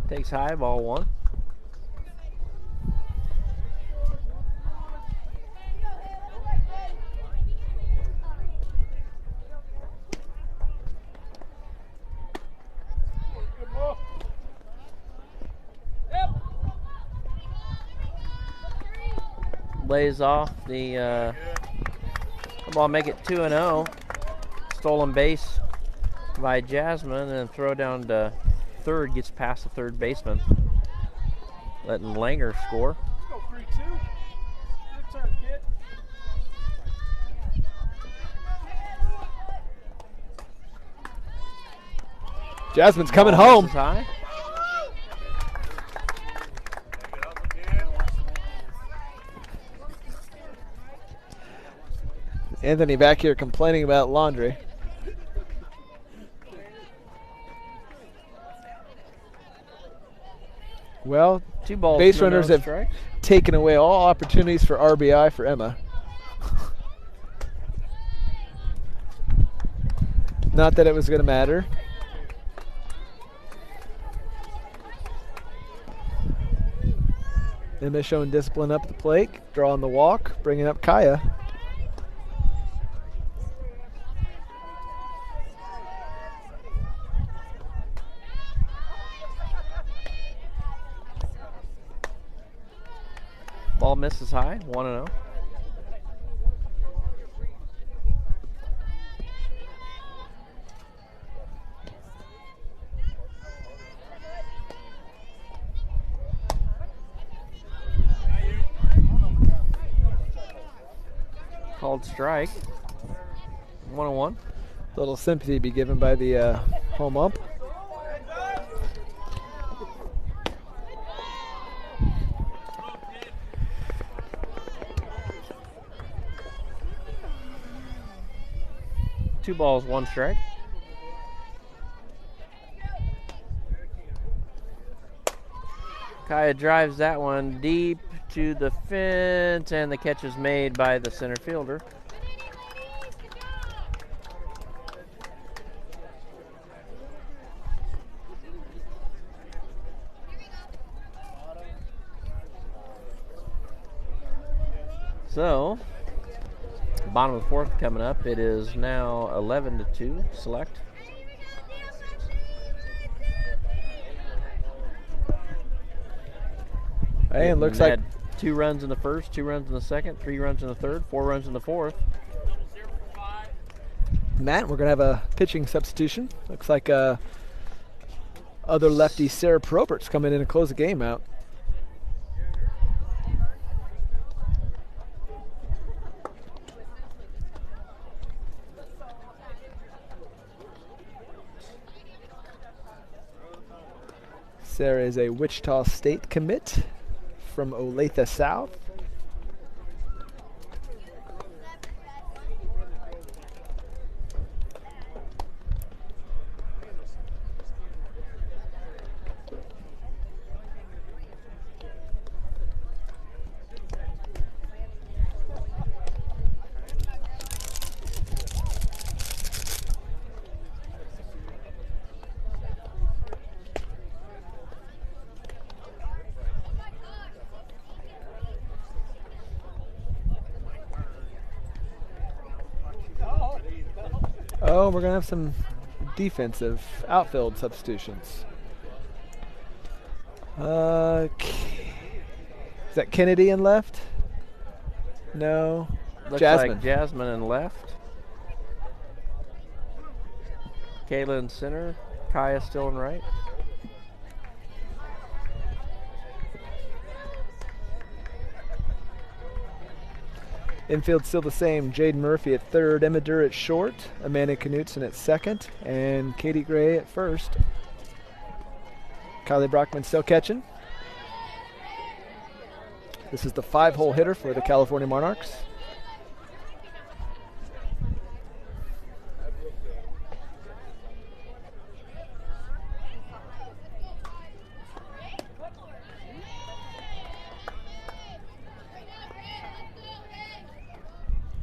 Takes high, ball 1. Lays off the ball, make it 2-0. Stolen base by Jasmine, and throw down to third, gets past the third baseman, letting Langer score. Let's go 3-2. Your turn, kid. Jasmine's coming Ball home. misses high. Anthony back here complaining about laundry. Well, 2 balls, base 2 runners no have strikes. taken away all opportunities for RBI for Emma. Not that it was going to matter. Emma showing discipline up at the plate, drawing the walk, bringing up Kaya. Ball misses high, 1-0. Called strike. 1-1. Little sympathy be given by the home ump. Two balls, 1 strike. Kaya drives that one deep to the fence, and the catch is made by the center fielder. So, bottom of the fourth coming up. It is now 11-2. Select. Hey, and looks like had 2 runs in the first, 2 runs in the second, 3 runs in the third, 4 runs in the fourth. Matt, we're going to have a pitching substitution. Looks like other lefty Sarah Probert's coming in to close the game out. Sarah is a Wichita State commit from Olathe South. Oh, we're going to have some defensive outfield substitutions. Is that Kennedy in left? No. Looks Jasmine. like Jasmine in left. Kayla in center. Kaya still in right. Infield still the same. Jade Murphy at third, Emma Durr at short, Amanda Knutson at second, and Katie Gray at first. Kylie Brockman still catching. This is the 5-hole hitter for the California Monarchs.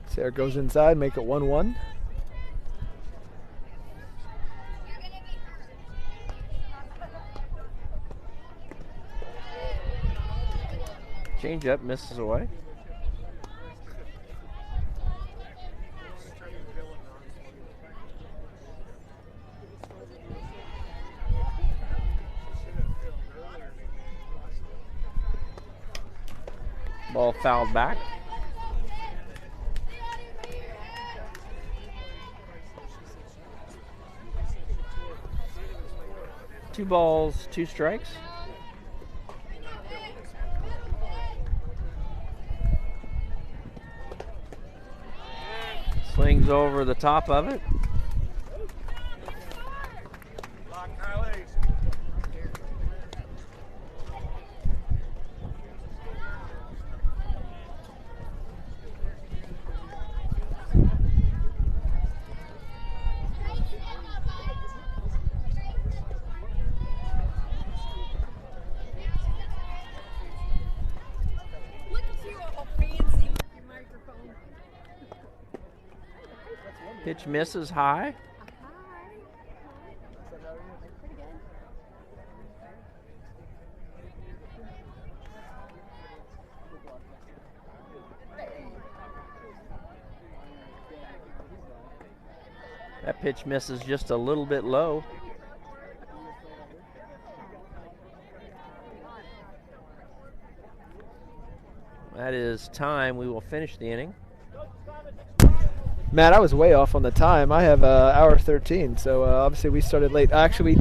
Sarah goes inside, make it 1-1. Change up, misses away. Ball fouled back. Two balls, 2 strikes. Swings over the top of it. Pitch misses high. That pitch misses just a little bit low. That is time. We will finish the inning. Matt, I was way off on the time. I have hour 13, so obviously we started late. Actually,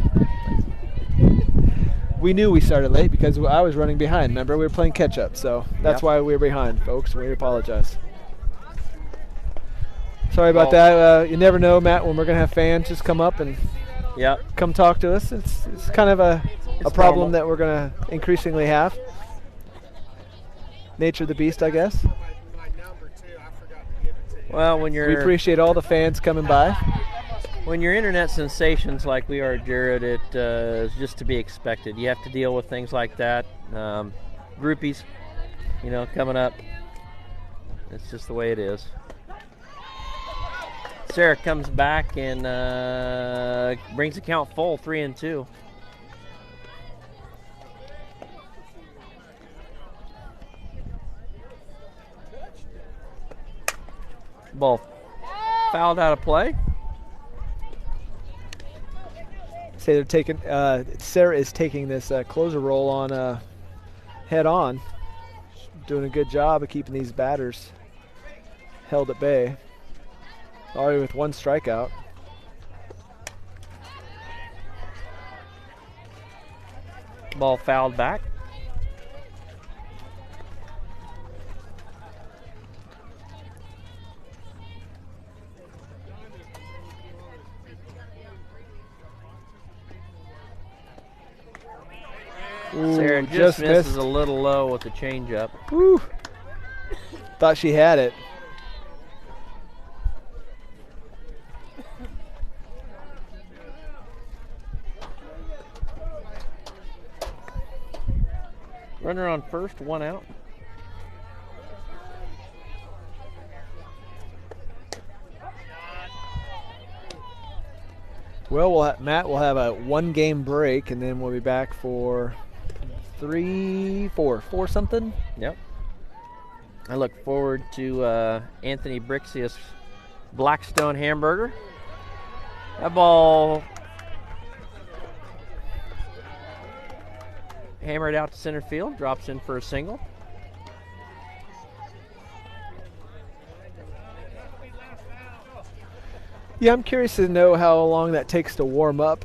we knew we started late because I was running behind. Remember, we were playing catch-up, so that's why we were behind, folks. We apologize. Sorry about that. You never know, Matt, when we're going to have fans just come up and come talk to us. It's kind of a problem that we're going to increasingly have. Nature of the beast, I guess. Well, when you're... We appreciate all the fans coming by. When you're internet sensations like we are, Jared, it is just to be expected. You have to deal with things like that. Groupies, coming up. It's just the way it is. Sarah comes back and brings the count full, 3-2. Ball fouled out of play. Say they're taking. Sarah is taking this closer role on head on, doing a good job of keeping these batters held at bay. Already with one strikeout. Ball fouled back. Ooh, Sarah just misses missed. a little low with the changeup. Woo. Thought she had it. Runner on first, 1 out. Well, Matt will have a 1-game break, and then we'll be back for 4 something. Yep. I look forward to Anthony Brixius' Blackstone hamburger. That ball hammered out to center field, drops in for a single. Yeah, I'm curious to know how long that takes to warm up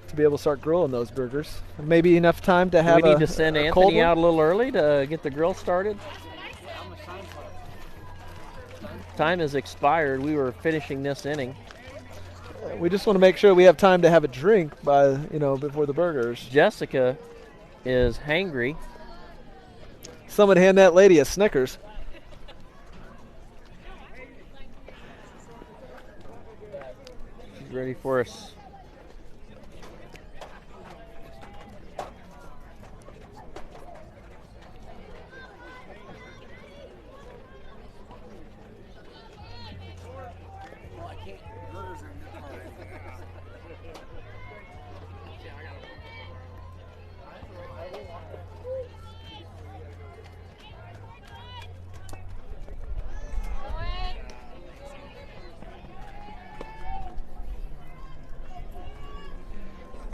to be able to start grilling those burgers. Maybe enough time to have we need to send a cold Anthony one? out a little early to get the grill started. Time has expired. We were finishing this inning. We just want to make sure we have time to have a drink by, before the burgers. Jessica is hangry. Someone hand that lady a Snickers. She's ready for us.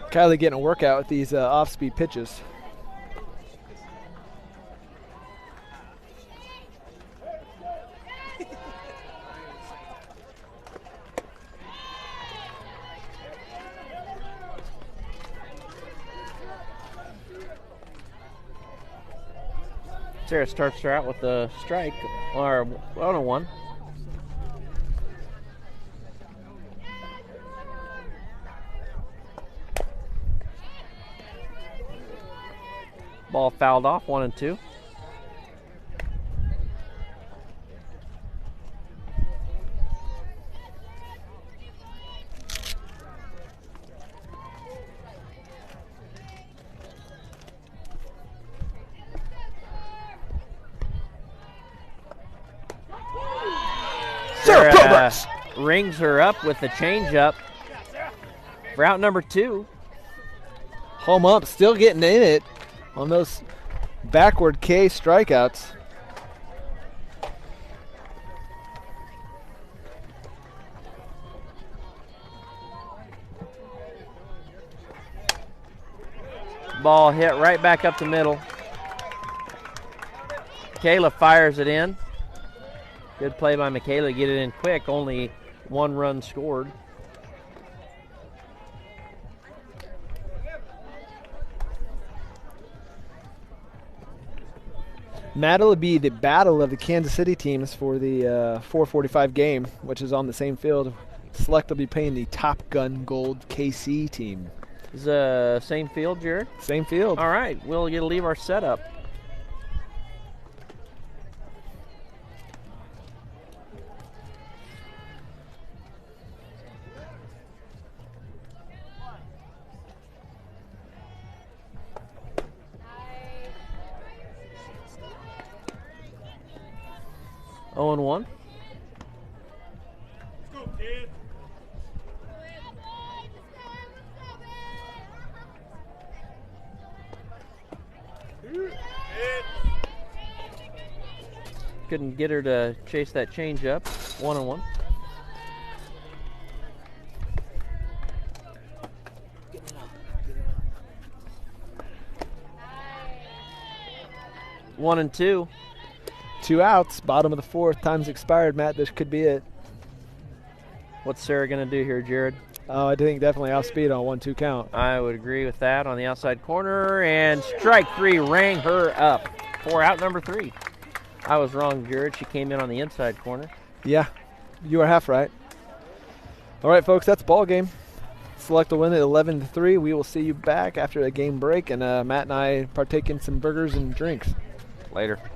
Kylie getting a workout with these off-speed pitches. Sarah starts her out with a strike, or 1-1. Ball fouled off, 1-2. Sarah rings her up with the changeup for out number 2. Home up, still getting in it on those backward K strikeouts. Ball hit right back up the middle. Kayla fires it in. Good play by Michaela to get it in quick. Only 1 run scored. Matt, will be the battle of the Kansas City teams for the 4:45 game, which is on the same field. Select will be playing the Top Gun Gold KC team. Is the same field, Jared? Same field. All right, we'll get to leave our setup. Oh and 1. Let's go, kid. Couldn't get her to chase that change up. 1-1. One and two. 2 outs, bottom of the 4th, time's expired, Matt. This could be it. What's Sarah going to do here, Jared? Oh, I think definitely off-speed on 1-2 count. I would agree with that on the outside corner, and strike 3 rang her up for out number 3. I was wrong, Jared. She came in on the inside corner. Yeah, you are half right. All right, folks, that's ball game. Select a win at 11-3. We will see you back after a game break, and Matt and I partake in some burgers and drinks. Later.